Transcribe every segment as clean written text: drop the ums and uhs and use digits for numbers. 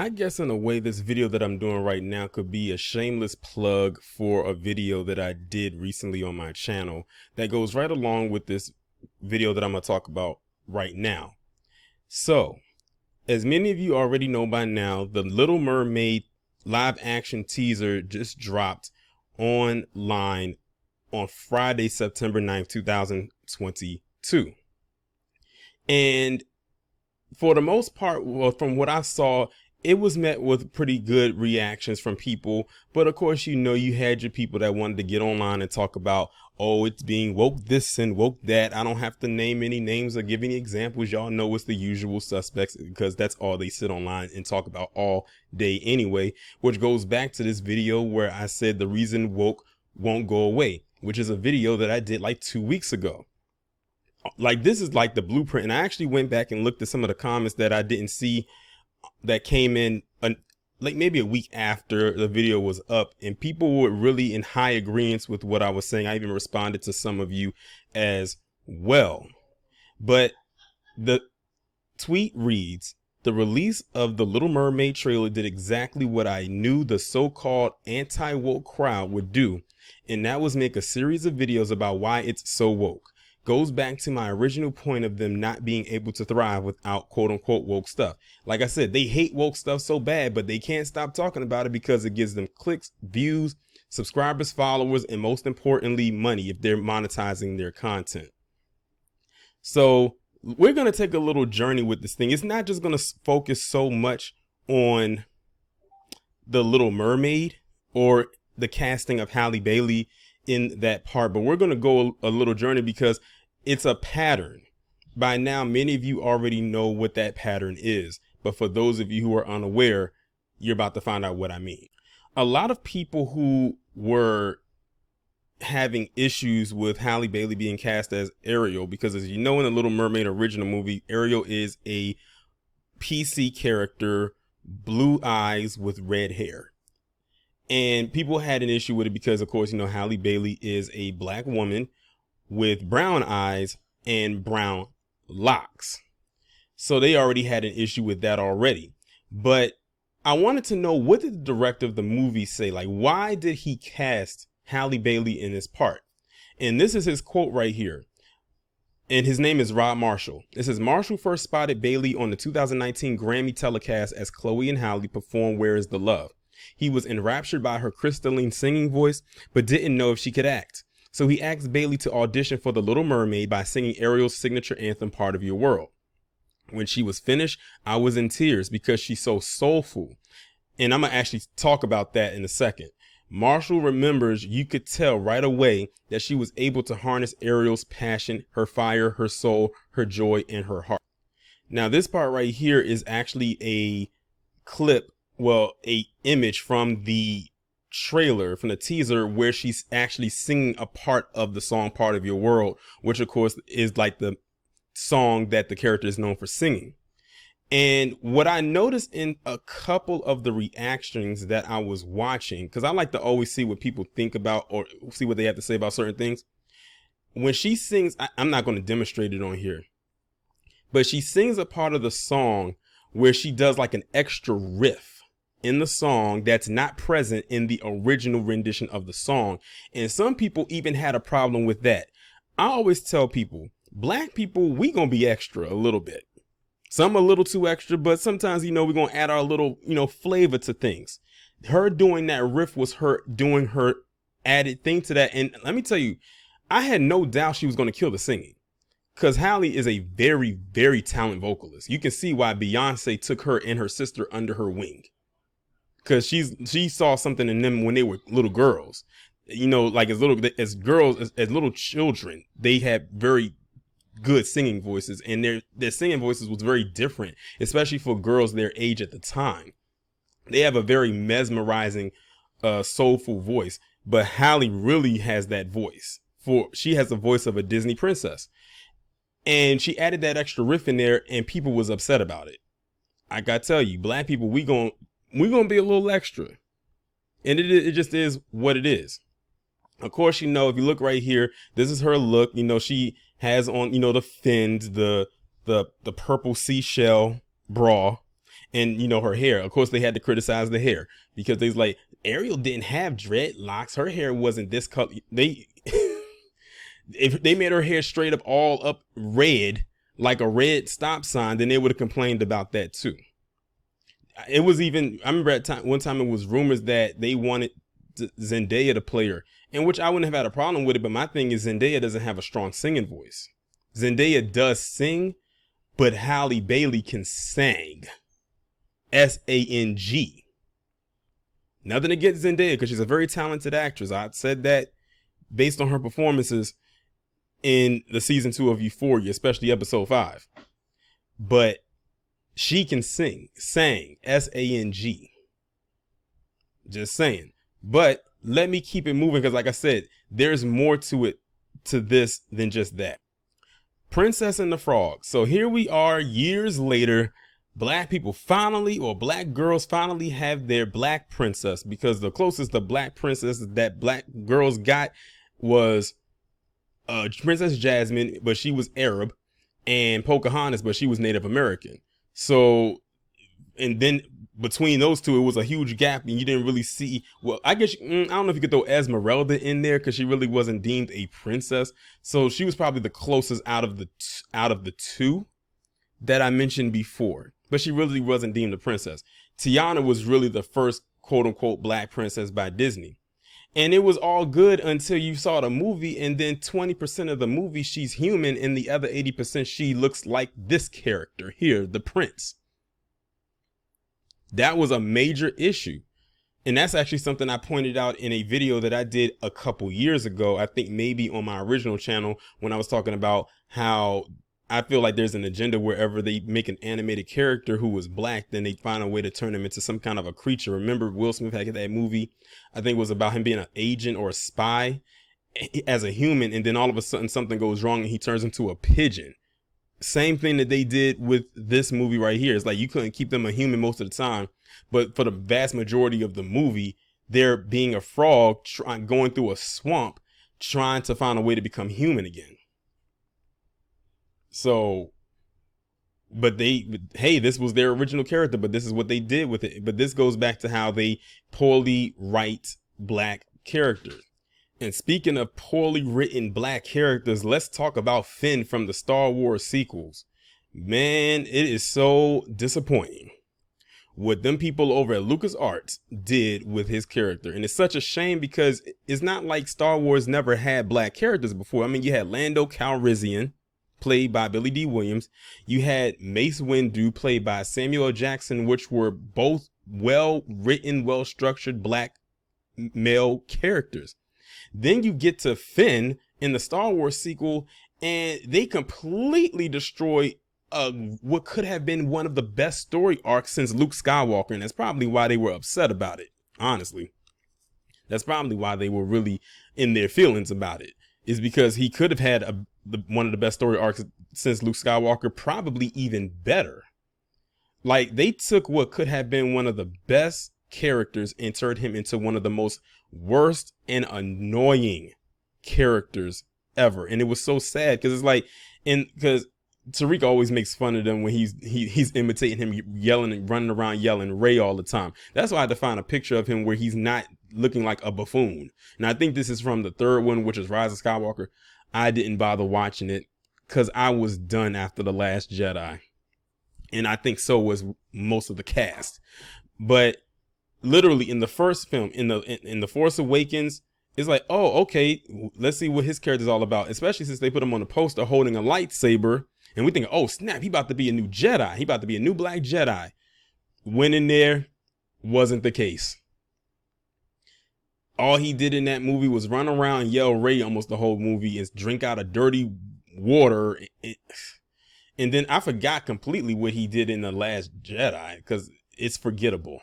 I guess in a way, this video that I'm doing right now could be a shameless plug for a video that I did recently on my channel that goes right along with this video that I'm going to talk about right now. So, as many of you already know by now, the Little Mermaid live action teaser just dropped online on Friday, September 9th, 2022. And for the most part, well, from what I saw, it was met with pretty good reactions from people. But of course, you had your people that wanted to get online and talk about, oh, it's being woke this and woke that. I don't have to name any names or give any examples. Y'all know it's the usual suspects because that's all they sit online and talk about all day anyway, which goes back to this video where I said the reason woke won't go away, which is a video that I did like 2 weeks ago. Like, this is like the blueprint. And I actually went back and looked at some of the comments that I didn't see that came in like maybe a week after the video was up, and people were really in high agreement with what I was saying. I even responded to some of you as well. But the tweet reads, the release of the Little Mermaid trailer did exactly what I knew the so-called anti-woke crowd would do, and that was make a series of videos about why it's so woke. Goes back to my original point of them not being able to thrive without quote unquote woke stuff. Like I said, they hate woke stuff so bad, but they can't stop talking about it because it gives them clicks, views, subscribers, followers, and most importantly, money if they're monetizing their content. So we're going to take a little journey with this thing. It's not just going to focus so much on the Little Mermaid or the casting of Halle Bailey in that part, but we're going to go a little journey because it's a pattern. By now, many of you already know what that pattern is, but for those of you who are unaware, you're about to find out what I mean. A lot of people who were having issues with Halle Bailey being cast as Ariel, because as you know, in the Little Mermaid original movie, Ariel is a PC character, blue eyes with red hair. And people had an issue with it because, of course, Halle Bailey is a black woman with brown eyes and brown locks. So they already had an issue with that already. But I wanted to know, what did the director of the movie say? Like, why did he cast Halle Bailey in this part? And this is his quote right here. And his name is Rob Marshall. It says, Marshall first spotted Bailey on the 2019 Grammy telecast as Chloe and Halle performed Where Is the Love. He was enraptured by her crystalline singing voice, but didn't know if she could act. So he asked Bailey to audition for The Little Mermaid by singing Ariel's signature anthem, Part of Your World. When she was finished, I was in tears because she's so soulful. And I'm going to actually talk about that in a second. Marshall remembers you could tell right away that she was able to harness Ariel's passion, her fire, her soul, her joy, and her heart. Now, this part right here is actually a clip, well, a image from the trailer, from the teaser, where she's actually singing a part of the song Part of Your World, which of course is like the song that the character is known for singing. And what I noticed in a couple of the reactions that I was watching, because I like to always see what people think about or see what they have to say about certain things. When she sings, I'm not going to demonstrate it on here, but she sings a part of the song where she does like an extra riff in the song that's not present in the original rendition of the song. And some people even had a problem with that. I always tell people, black people, we gonna be extra a little bit. Some a little too extra, but sometimes, we're gonna add our little, flavor to things. Her doing that riff was her doing her added thing to that. And let me tell you, I had no doubt she was gonna kill the singing, because Halle is a very, very talented vocalist. You can see why Beyonce took her and her sister under her wing, because she saw something in them when they were little girls. Like as little children, they had very good singing voices, and their singing voices was very different, especially for girls their age at the time. They have a very mesmerizing, soulful voice, but Halle really has that voice. She has the voice of a Disney princess, and she added that extra riff in there, and people was upset about it. I gotta tell you, black people, we're gonna be a little extra, and it just is what it is. Of course, if you look right here, this is her look. She has on, the fins, the purple seashell bra, And you know, her hair, of course they had to criticize the hair because they was like, Ariel didn't have dreadlocks, her hair wasn't this color. They if they made her hair straight up all up red, like a red stop sign, then they would have complained about that too. It was even, I remember one time it was rumors that they wanted Zendaya to play her, in which I wouldn't have had a problem with it. But my thing is, Zendaya doesn't have a strong singing voice. Zendaya does sing, but Halle Bailey can sing. S-A-N-G. Nothing against Zendaya, because she's a very talented actress. I said that based on her performances in the season 2 of Euphoria, especially episode 5. But she can sang, S-A-N-G. Just saying. But let me keep it moving, because like I said, there's more to this than just that. Princess and the Frog. So here we are years later. Black people finally, or black girls finally have their black princess, because the closest the black princess that black girls got was Princess Jasmine, but she was Arab, and Pocahontas, but she was Native American. So, and then between those two, it was a huge gap, and you didn't really see, well, I guess, I don't know if you could throw Esmeralda in there, because she really wasn't deemed a princess. So she was probably the closest out of the two that I mentioned before, but she really wasn't deemed a princess. Tiana was really the first quote unquote black princess by Disney. And it was all good until you saw the movie, and then 20% of the movie she's human, and the other 80% she looks like this character here, the prince. That was a major issue. And that's actually something I pointed out in a video that I did a couple years ago. I think maybe on my original channel, when I was talking about how I feel like there's an agenda wherever they make an animated character who was black, then they find a way to turn him into some kind of a creature. Remember Will Smith had that movie, I think it was about him being an agent or a spy as a human, and then all of a sudden something goes wrong and he turns into a pigeon. Same thing that they did with this movie right here. It's like you couldn't keep them a human most of the time, but for the vast majority of the movie, they're being a frog going through a swamp trying to find a way to become human again. So, but hey, this was their original character, but this is what they did with it. But this goes back to how they poorly write black characters. And speaking of poorly written black characters, let's talk about Finn from the Star Wars sequels. Man, it is so disappointing what them people over at LucasArts did with his character. And it's such a shame, because it's not like Star Wars never had black characters before. I mean, you had Lando Calrissian, played by Billy D. Williams. You had Mace Windu, played by Samuel L. Jackson, which were both well-written, well-structured black male characters. Then you get to Finn in the Star Wars sequel, and they completely destroy what could have been one of the best story arcs since Luke Skywalker. And that's probably why they were upset about it, honestly. That's probably why they were really in their feelings about it, is because he could have had one of the best story arcs since Luke Skywalker, probably even better. Like, they took what could have been one of the best characters and turned him into one of the most worst and annoying characters ever. And it was so sad, because it's like, because Tariq always makes fun of them when he's imitating him, yelling and running around yelling Ray all the time. That's why I had to find a picture of him where he's not looking like a buffoon. And I think this is from the third one, which is Rise of Skywalker. I didn't bother watching it because I was done after The Last Jedi. And I think so was most of the cast. But literally in the first film, in the Force Awakens, it's like, oh, okay, let's see what his character's all about. Especially since they put him on the poster holding a lightsaber. And we think, oh, snap, he about to be a new Jedi. He about to be a new black Jedi. Went in there, wasn't the case. All he did in that movie was run around and yell Ray almost the whole movie, is drink out of dirty water. And then I forgot completely what he did in The Last Jedi, because it's forgettable.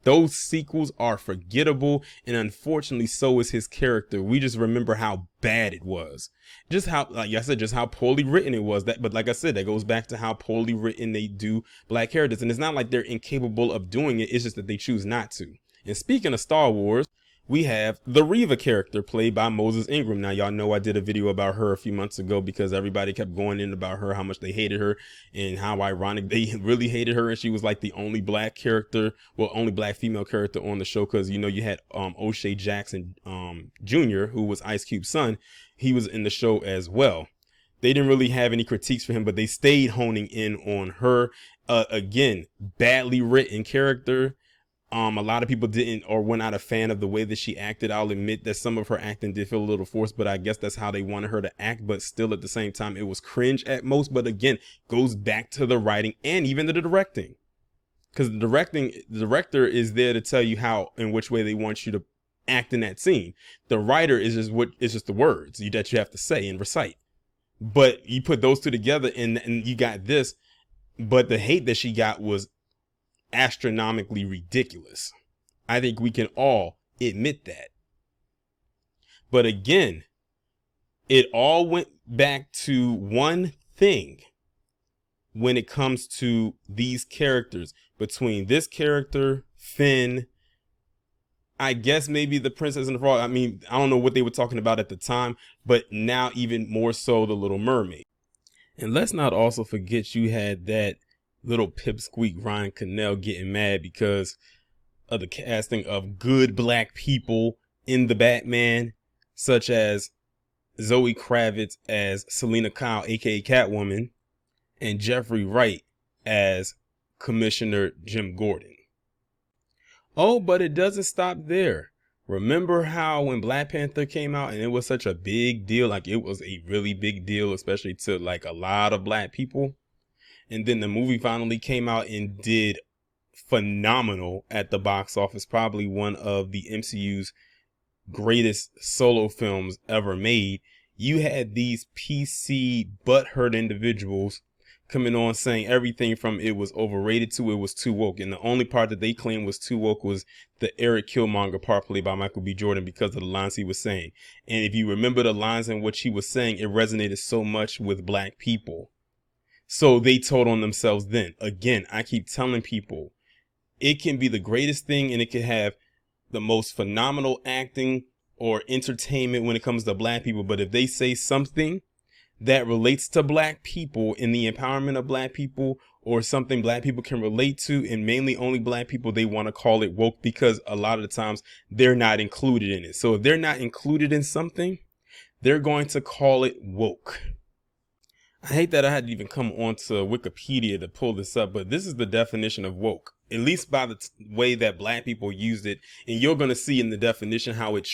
Those sequels are forgettable, and unfortunately so is his character. We just remember how bad it was. Just how, like I said, just how poorly written it was. But like I said, that goes back to how poorly written they do black characters. And it's not like they're incapable of doing it. It's just that they choose not to. And speaking of Star Wars, we have the Reva character played by Moses Ingram. Now, y'all know I did a video about her a few months ago because everybody kept going in about her, how much they hated her and how ironic they really hated her. And she was like the only black character, well, only black female character on the show. Cause you know, you had, O'Shea Jackson, Jr., who was Ice Cube's son. He was in the show as well. They didn't really have any critiques for him, but they stayed honing in on her. Again, badly written character. A lot of people didn't or were not a fan of the way that she acted. I'll admit that some of her acting did feel a little forced, but I guess that's how they wanted her to act. But still, at the same time, it was cringe at most. But again, goes back to the writing and even the directing, because the director is there to tell you how and which way they want you to act in that scene. The writer is just the words that you have to say and recite. But you put those two together and you got this. But the hate that she got was astronomically ridiculous. I think we can all admit that. But again, it all went back to one thing when it comes to these characters. Between this character, Finn, I guess maybe the Princess and the Frog. I mean, I don't know what they were talking about at the time, but now even more so the Little Mermaid. And let's not also forget you had that little pipsqueak Ryan Connell getting mad because of the casting of good black people in the Batman, such as Zoe Kravitz as Selena Kyle, aka Catwoman, and Jeffrey Wright as Commissioner Jim Gordon. Oh, but it doesn't stop there. Remember how when Black Panther came out and it was such a big deal, like it was a really big deal, especially to like a lot of black people. And then the movie finally came out and did phenomenal at the box office. Probably one of the MCU's greatest solo films ever made. You had these PC butthurt individuals coming on saying everything from it was overrated to it was too woke. And the only part that they claimed was too woke was the Eric Killmonger part played by Michael B. Jordan because of the lines he was saying. And if you remember the lines in which he was saying, it resonated so much with black people. So they told on themselves then. Again, I keep telling people it can be the greatest thing and it can have the most phenomenal acting or entertainment when it comes to black people. But if they say something that relates to black people and the empowerment of black people, or something black people can relate to, and mainly only black people, they want to call it woke because a lot of the times they're not included in it. So if they're not included in something, they're going to call it woke. I hate that I had to even come onto Wikipedia to pull this up, but this is the definition of woke, at least by the way that black people used it. And you're going to see in the definition how it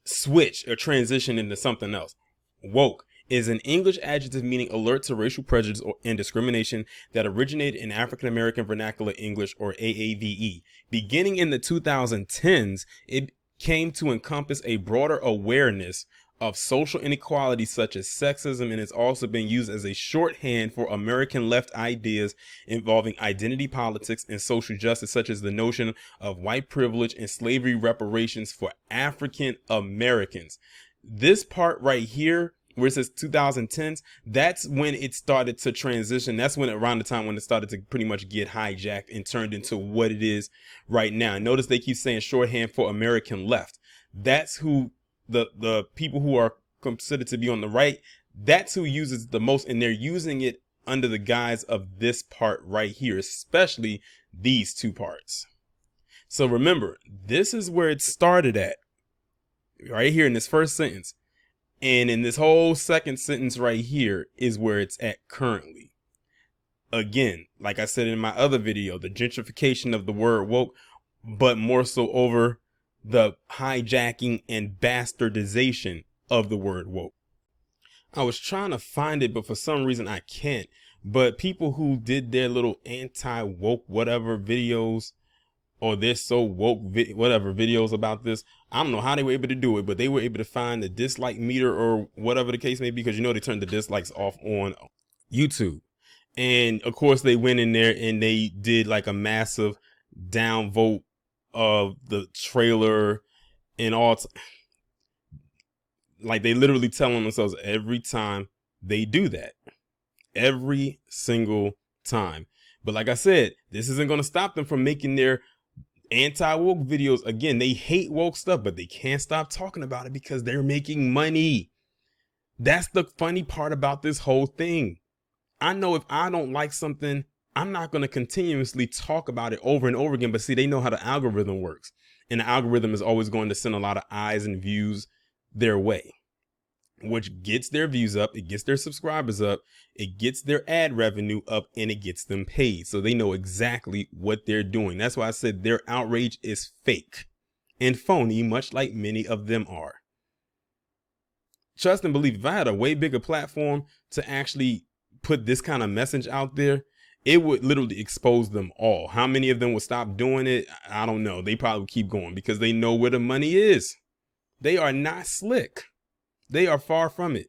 switch or transition into something else. Woke is an English adjective meaning alert to racial prejudice and discrimination that originated in African American Vernacular English, or AAVE. Beginning in the 2010s, it came to encompass a broader awareness of social inequality such as sexism, and has also been used as a shorthand for American left ideas involving identity politics and social justice, such as the notion of white privilege and slavery reparations for African Americans. This part right here, where it says 2010s, that's when it started to transition. That's when around the time when it started to pretty much get hijacked and turned into what it is right now. Notice they keep saying shorthand for American left. That's who the people who are considered to be on the right, that's who uses it the most, and they're using it under the guise of this part right here, especially these two parts. So remember, this is where it started at, right here in this first sentence, and in this whole second sentence right here is where it's at currently. Again, like I said in my other video, the gentrification of the word woke, but more so over the hijacking and bastardization of the word woke. I was trying to find it, but for some reason I can't. But people who did their little anti-woke whatever videos, or they're so woke whatever videos about this, I don't know how they were able to do it, but they were able to find the dislike meter or whatever the case may be, because you know they turned the dislikes off on YouTube. And of course they went in there and they did like a massive downvote of the trailer and all. Like they literally telling themselves every time they do that, every single time. But like I said, this isn't going to stop them from making their Anti-woke videos, again, they hate woke stuff, but they can't stop talking about it because they're making money. That's the funny part about this whole thing. I know if I don't like something, I'm not going to continuously talk about it over and over again. But see, they know how the algorithm works. And the algorithm is always going to send a lot of eyes and views their way, which gets their views up. It gets their subscribers up. It gets their ad revenue up, and it gets them paid. So they know exactly what they're doing. That's why I said their outrage is fake and phony, much like many of them are. Trust and believe, if I had a way bigger platform to actually put this kind of message out there, it would literally expose them all. How many of them would stop doing it? I don't know. They probably keep going because they know where the money is. They are not slick. They are far from it.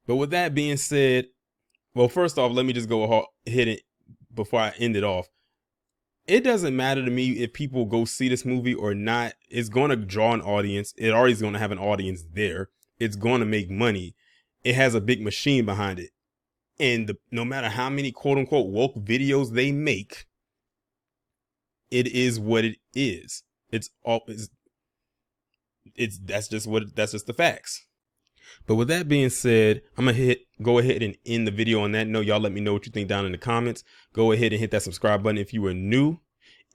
But with that being said, well, first off, let me just go hit it before I end it off. It doesn't matter to me if people go see this movie or not. It's going to draw an audience. It already is going to have an audience there. It's going to make money. It has a big machine behind it. And no matter how many quote unquote woke videos they make, it is what it is. That's just the facts. But with that being said, I'm gonna go ahead and end the video on that note. Y'all let me know what you think down in the comments. Go ahead and hit that subscribe button if you are new.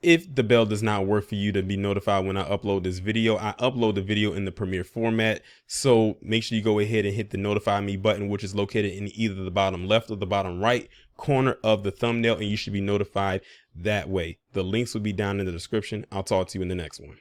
If the bell does not work for you to be notified when I upload this video, I upload the video in the Premiere format. So make sure you go ahead and hit the notify me button, which is located in either the bottom left or the bottom right corner of the thumbnail, and you should be notified that way. The links will be down in the description. I'll talk to you in the next one.